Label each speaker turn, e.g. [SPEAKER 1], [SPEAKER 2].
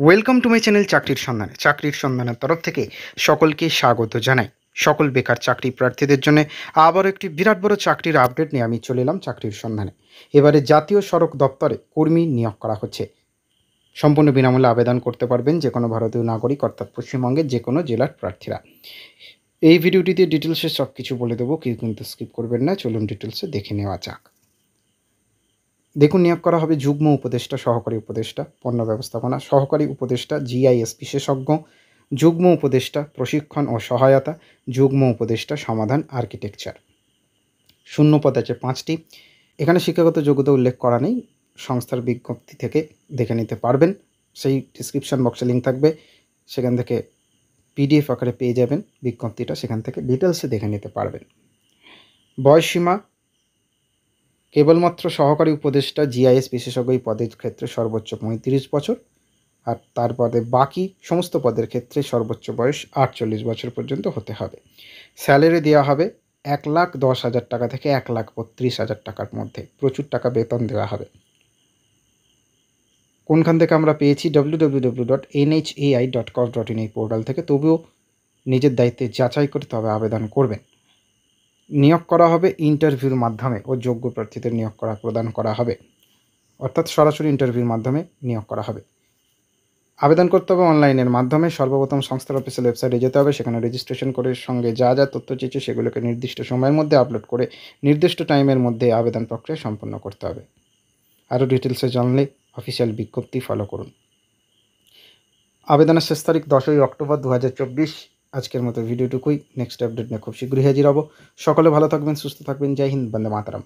[SPEAKER 1] Welcome to my channel চাকরির সন্ধানের তরফ থেকে সকলকে স্বাগত জানাই। সকল বেকার চাকরি প্রার্থীদের জন্য আবারও একটি বিরাট বড় চাকরির আপডেট নিয়ে আমি চলে এলাম চাকরির সন্ধানে। এবারে জাতীয় সড়ক দপ্তরে কর্মী নিয়োগ করা হচ্ছে। সম্পূর্ণ বিনামূল্যে আবেদন করতে পারবেন যে কোনো ভারতীয় নাগরিক অর্থাৎ পশ্চিমবঙ্গের যে কোনো জেলার প্রার্থীরা। এই ভিডিওটিতে ডিটেলসে সব কিছু বলে দেবো, কেউ কিন্তু স্কিপ করবেন না। চলুন ডিটেলসে দেখে নেওয়া যাক। দেখুন, নিয়োগ করা হবে যুগ্ম উপদেষ্টা, সহকারী উপদেষ্টা পণ্য ব্যবস্থাপনা, সহকারী উপদেষ্টা জিআইএস বিশেষজ্ঞ, যুগ্ম উপদেষ্টা প্রশিক্ষণ ও সহায়তা, যুগ্ম উপদেষ্টা সমাধান আর্কিটেকচার। শূন্য পদ আছে 5টি। এখানে শিক্ষাগত যোগ্যতা উল্লেখ করা নেই, সংস্থার বিজ্ঞপ্তি থেকে দেখে নিতে পারবেন। সেই ডিসক্রিপশান বক্সে লিঙ্ক থাকবে, সেখান থেকে পিডিএফ আকারে পেয়ে যাবেন বিজ্ঞপ্তিটা, সেখান থেকে ডিটেলসে দেখে নিতে পারবেন। বয়সসীমা কেবলমাত্র সহকারী উপদেষ্টা জিআইএস বিশেষজ্ঞ এই পদের ক্ষেত্রে সর্বোচ্চ 35 বছর, আর তারপরে বাকি সমস্ত পদের ক্ষেত্রে সর্বোচ্চ বয়স 48 বছর পর্যন্ত হতে হবে। স্যালারি দেওয়া হবে 1,10,000 টাকা থেকে 1,32,000 টাকার মধ্যে। প্রচুর টাকা বেতন দেওয়া হবে। কোনখান থেকে আমরা পেয়েছি? www.nhai.gov.in এই পোর্টাল থেকে। তবুও নিজের দায়িত্বে যাচাই করে তবে আবেদন করবেন। নিয়োগ করা হবে ইন্টারভিউর মাধ্যমে ও যোগ্য প্রার্থীদের নিয়োগ প্রদান করা হবে, অর্থাৎ সরাসরি ইন্টারভিউর মাধ্যমে নিয়োগ করা হবে। আবেদন করতে হবে অনলাইনের মাধ্যমে। সর্বপ্রথম সংস্থার অফিসিয়াল ওয়েবসাইটে যেতে হবে, সেখানে রেজিস্ট্রেশন করে সঙ্গে যা যা তথ্য চেয়েছে সেগুলোকে নির্দিষ্ট সময়ের মধ্যে আপলোড করে নির্দিষ্ট টাইমের মধ্যে আবেদন প্রক্রিয়া সম্পন্ন করতে হবে। আরও ডিটেলসে জানলে অফিসিয়াল বিজ্ঞপ্তি ফলো করুন। আবেদনের শেষ তারিখ 10ই অক্টোবর 2024। আজকের মতো ভিডিওটুকুই। নেক্সট আপডেট নিয়ে খুব শীঘ্রই হাজির হব। সকলে ভালো থাকবেন, সুস্থ থাকবেন। জয় হিন্দ, বন্দে মাতরম।